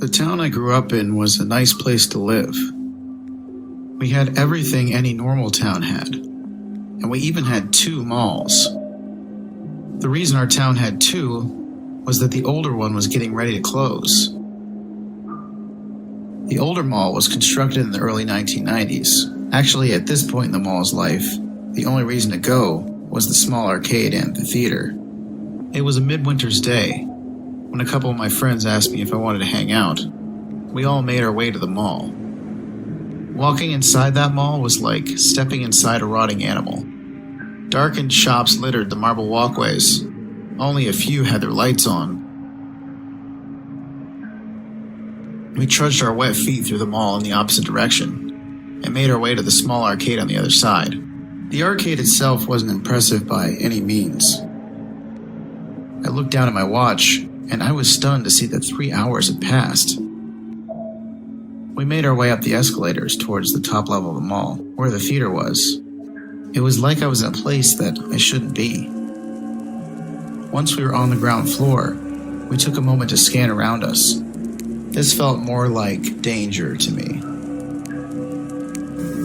The town I grew up in was a nice place to live. We had everything any normal town had, and we even had 2 malls. The reason our town had 2 was that the older one was getting ready to close. The older mall was constructed in the early 1990s. Actually, at this point in the mall's life, the only reason to go was the small arcade and the theater. It was a midwinter's day when a couple of my friends asked me if I wanted to hang out. We all made our way to the mall. Walking inside that mall was like stepping inside a rotting animal. Darkened shops littered the marble walkways. Only a few had their lights on. We trudged our wet feet through the mall in the opposite direction and made our way to the small arcade on the other side. The arcade itself wasn't impressive by any means. I looked down at my watch, and I was stunned to see that 3 hours had passed. We made our way up the escalators towards the top level of the mall, where the theater was. It was like I was in a place that I shouldn't be. Once we were on the ground floor, we took a moment to scan around us. This felt more like danger to me.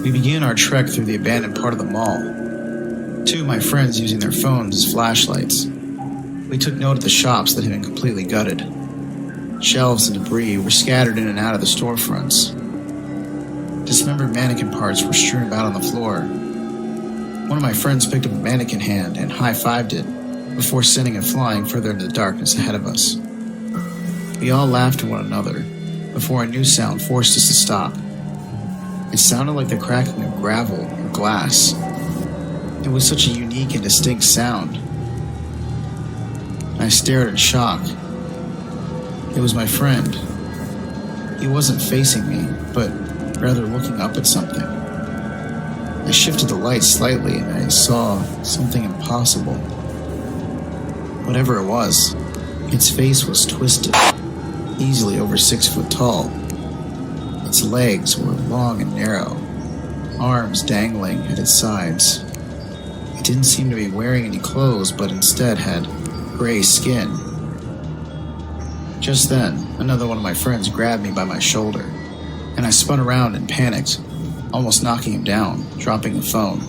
We began our trek through the abandoned part of the mall, 2 of my friends using their phones as flashlights. We took note of the shops that had been completely gutted. Shelves and debris were scattered in and out of the storefronts. Dismembered mannequin parts were strewn about on the floor. One of my friends picked up a mannequin hand and high-fived it before sending it flying further into the darkness ahead of us. We all laughed at one another before a new sound forced us to stop. It sounded like the cracking of gravel or glass. It was such a unique and distinct sound. I stared in shock. It was my friend. He wasn't facing me, but rather looking up at something. I shifted the light slightly and I saw something impossible. Whatever it was, its face was twisted, easily over 6 foot tall. Its legs were long and narrow, arms dangling at its sides. It didn't seem to be wearing any clothes, but instead had gray skin. Just then, another one of my friends grabbed me by my shoulder, and I spun around and panicked, almost knocking him down, dropping the phone.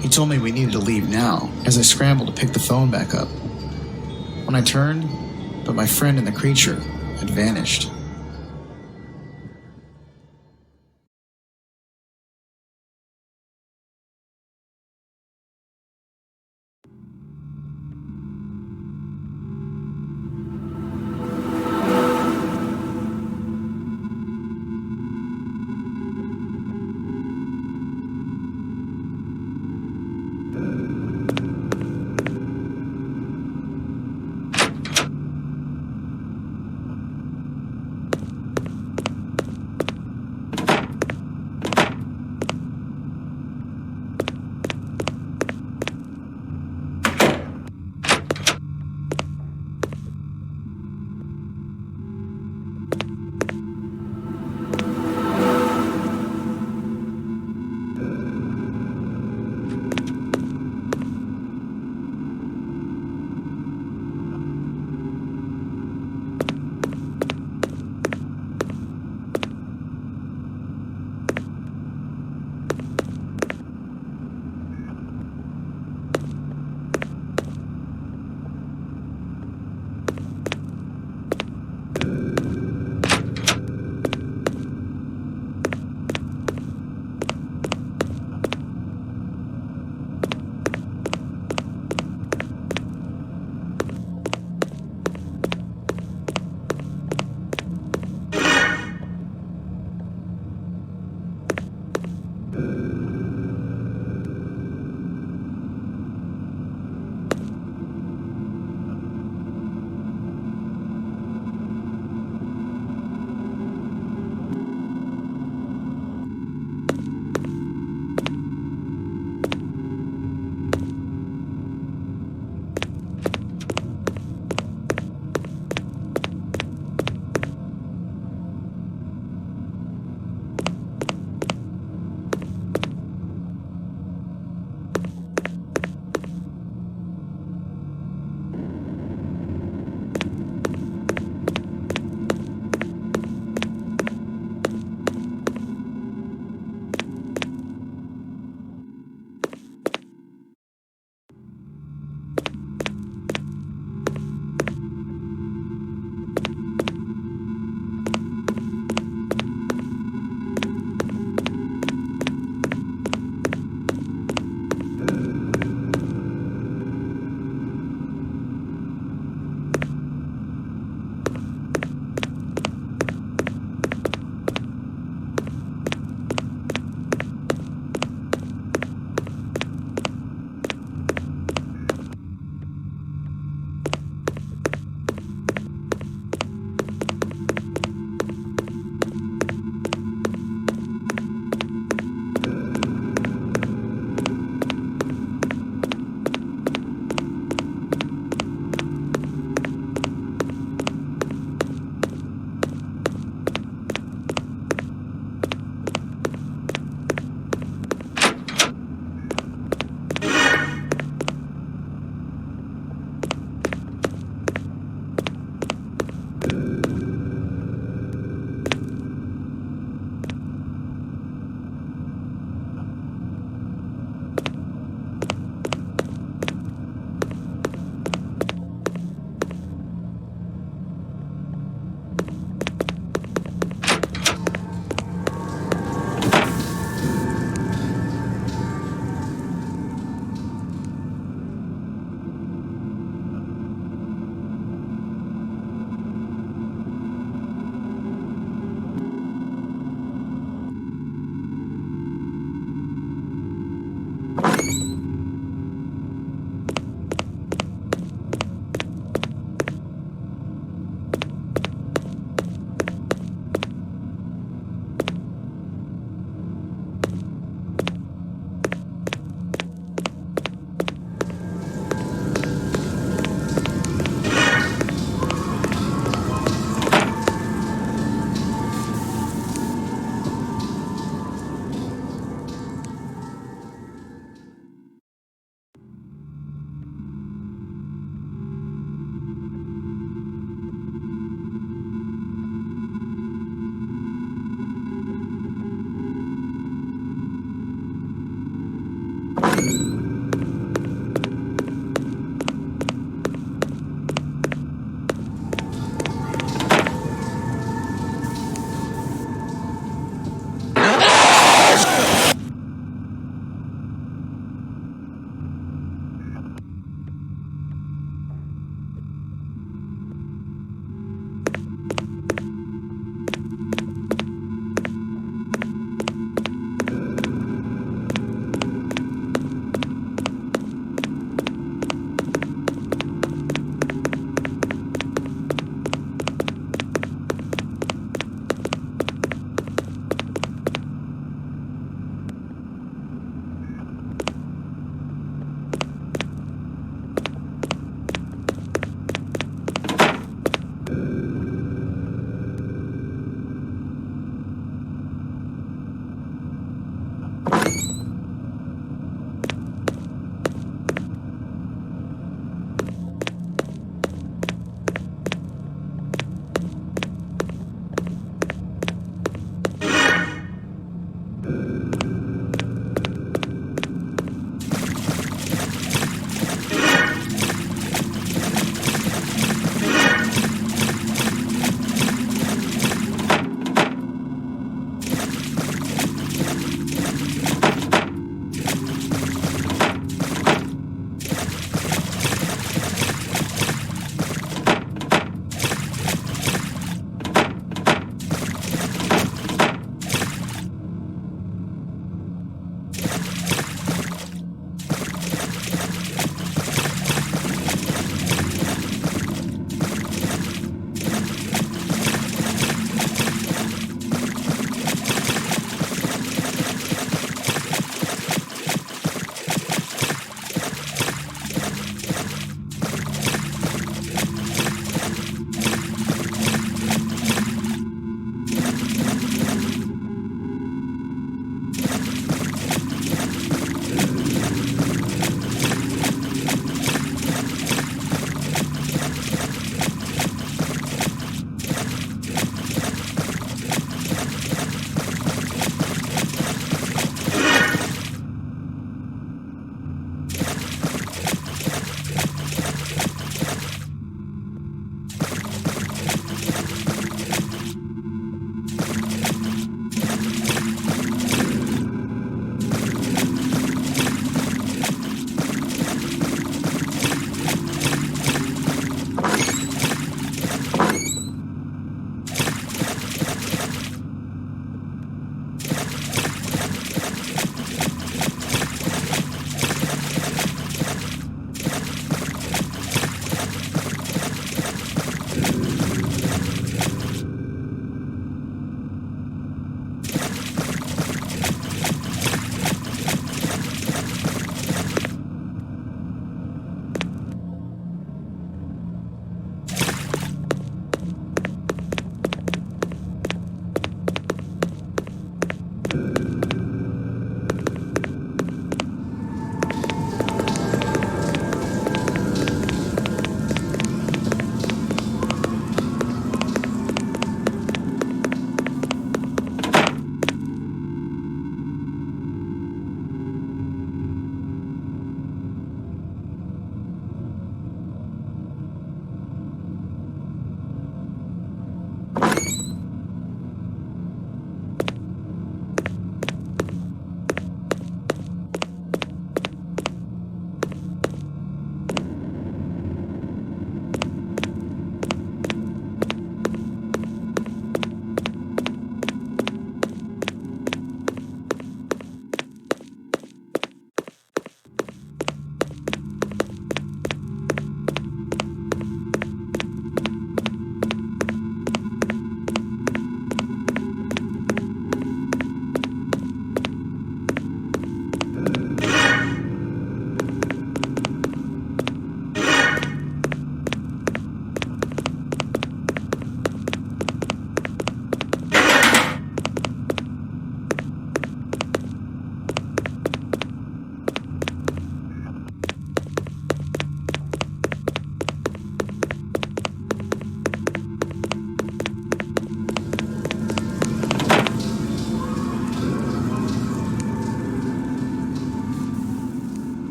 He told me we needed to leave now, as I scrambled to pick the phone back up. When I turned, but my friend and the creature had vanished.